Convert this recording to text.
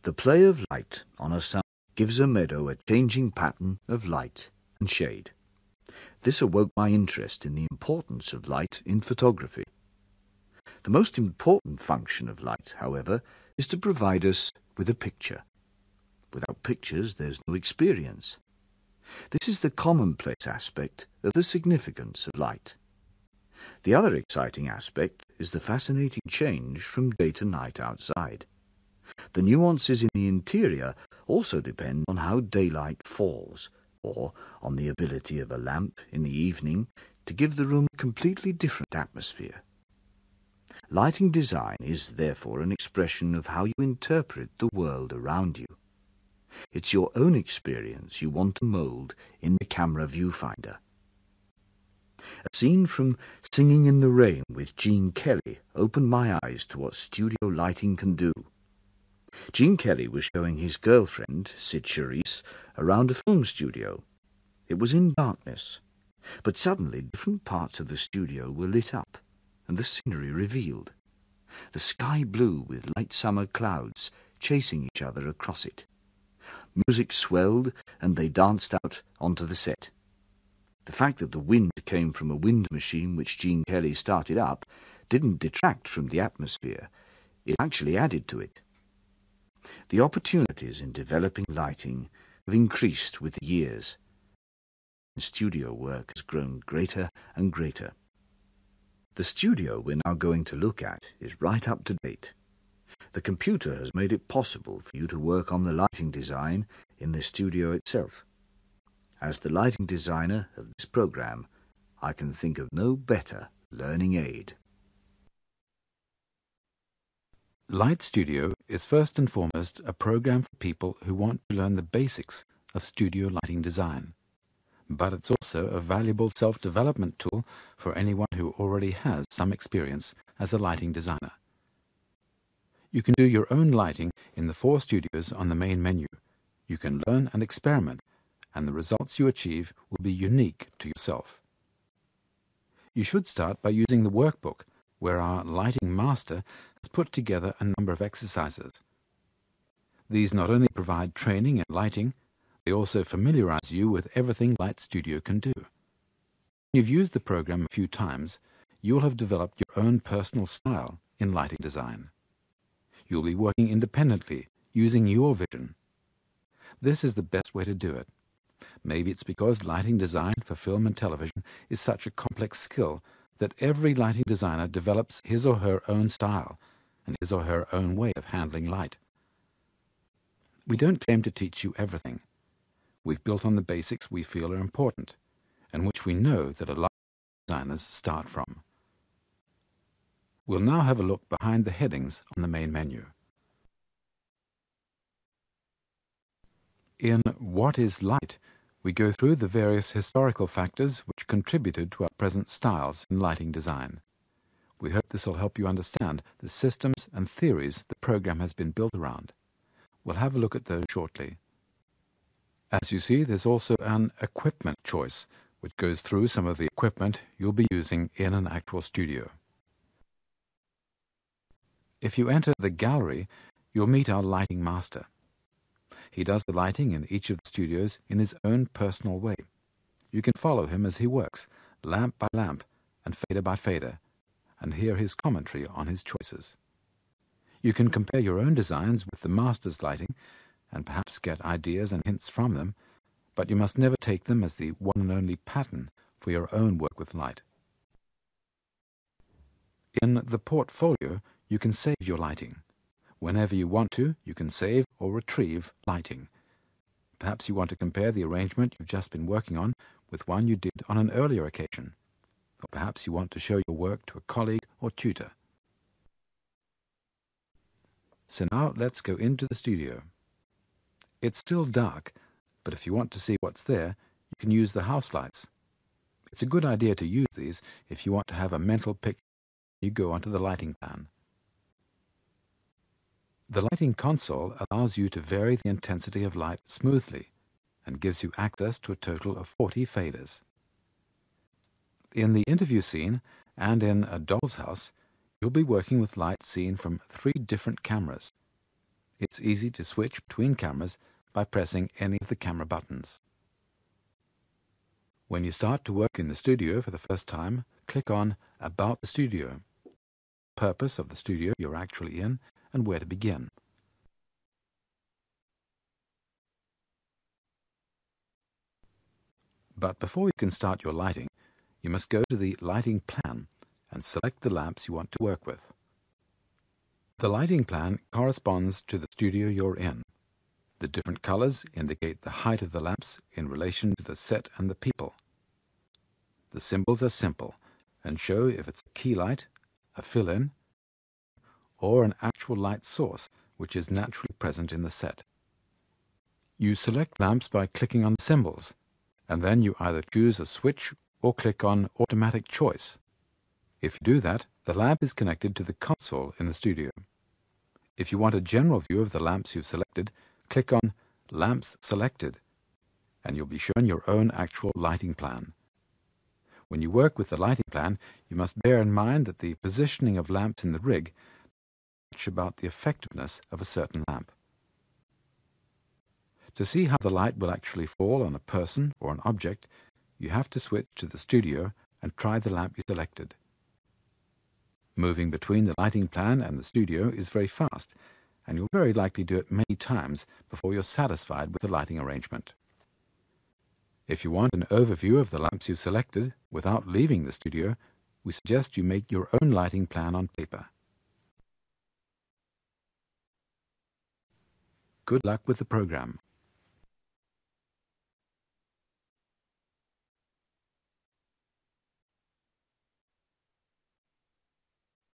The play of light on a sun gives a meadow a changing pattern of light and shade. This awoke my interest in the importance of light in photography. The most important function of light, however, is to provide us with a picture. Without pictures, there's no experience. This is the commonplace aspect of the significance of light. The other exciting aspect is the fascinating change from day to night outside. The nuances in the interior also depend on how daylight falls, or on the ability of a lamp in the evening to give the room a completely different atmosphere. Lighting design is therefore an expression of how you interpret the world around you. It's your own experience you want to mould in the camera viewfinder. A scene from Singing in the Rain with Gene Kelly opened my eyes to what studio lighting can do. Gene Kelly was showing his girlfriend, Sid Charisse, around a film studio. It was in darkness, but suddenly different parts of the studio were lit up, and the scenery revealed. The sky blue with light summer clouds chasing each other across it. Music swelled, and they danced out onto the set. The fact that the wind came from a wind machine which Gene Kelly started up didn't detract from the atmosphere. It actually added to it. The opportunities in developing lighting have increased with the years. Studio work has grown greater and greater. The studio we're now going to look at is right up to date. The computer has made it possible for you to work on the lighting design in the studio itself. As the lighting designer of this program, I can think of no better learning aid. Lightstudio is first and foremost a program for people who want to learn the basics of studio lighting design. But it's also a valuable self-development tool for anyone who already has some experience as a lighting designer. You can do your own lighting in the 4 studios on the main menu. You can learn and experiment, and the results you achieve will be unique to yourself. You should start by using the workbook, where our lighting master has put together a number of exercises. These not only provide training in lighting, they also familiarize you with everything Lightstudio can do. When you've used the program a few times, you'll have developed your own personal style in lighting design. You'll be working independently, using your vision. This is the best way to do it. Maybe it's because lighting design for film and television is such a complex skill that every lighting designer develops his or her own style and his or her own way of handling light. We don't claim to teach you everything. We've built on the basics we feel are important, and which we know that a lot of designers start from. We'll now have a look behind the headings on the main menu. In What is Light? We go through the various historical factors which contributed to our present styles in lighting design. We hope this will help you understand the systems and theories the program has been built around. We'll have a look at those shortly. As you see, there's also an equipment choice, which goes through some of the equipment you'll be using in an actual studio. If you enter the gallery, you'll meet our lighting master. He does the lighting in each of the studios in his own personal way. You can follow him as he works, lamp by lamp and fader by fader, and hear his commentary on his choices. You can compare your own designs with the master's lighting and perhaps get ideas and hints from them, but you must never take them as the one and only pattern for your own work with light. In the portfolio, you can save your lighting. Whenever you want to, you can save or retrieve lighting. Perhaps you want to compare the arrangement you've just been working on with one you did on an earlier occasion. Or perhaps you want to show your work to a colleague or tutor. So now let's go into the studio. It's still dark, but if you want to see what's there, you can use the house lights. It's a good idea to use these if you want to have a mental picture when you go onto the lighting plan. The lighting console allows you to vary the intensity of light smoothly and gives you access to a total of 40 faders. In the interview scene and in A Doll's House, you'll be working with light seen from 3 different cameras. It's easy to switch between cameras by pressing any of the camera buttons. When you start to work in the studio for the first time, click on About the Studio, purpose of the studio you're actually in, and where to begin. But before you can start your lighting, you must go to the lighting plan and select the lamps you want to work with. The lighting plan corresponds to the studio you're in. The different colors indicate the height of the lamps in relation to the set and the people. The symbols are simple and show if it's a key light, a fill-in, or an actual light source which is naturally present in the set. You select lamps by clicking on the symbols, and then you either choose a switch or click on Automatic Choice. If you do that, the lamp is connected to the console in the studio. If you want a general view of the lamps you've selected, click on Lamps Selected, and you'll be shown your own actual lighting plan. When you work with the lighting plan, you must bear in mind that the positioning of lamps in the rig much about the effectiveness of a certain lamp. To see how the light will actually fall on a person or an object, you have to switch to the studio and try the lamp you selected. Moving between the lighting plan and the studio is very fast, and you'll very likely do it many times before you're satisfied with the lighting arrangement. If you want an overview of the lamps you've selected without leaving the studio, we suggest you make your own lighting plan on paper. Good luck with the program.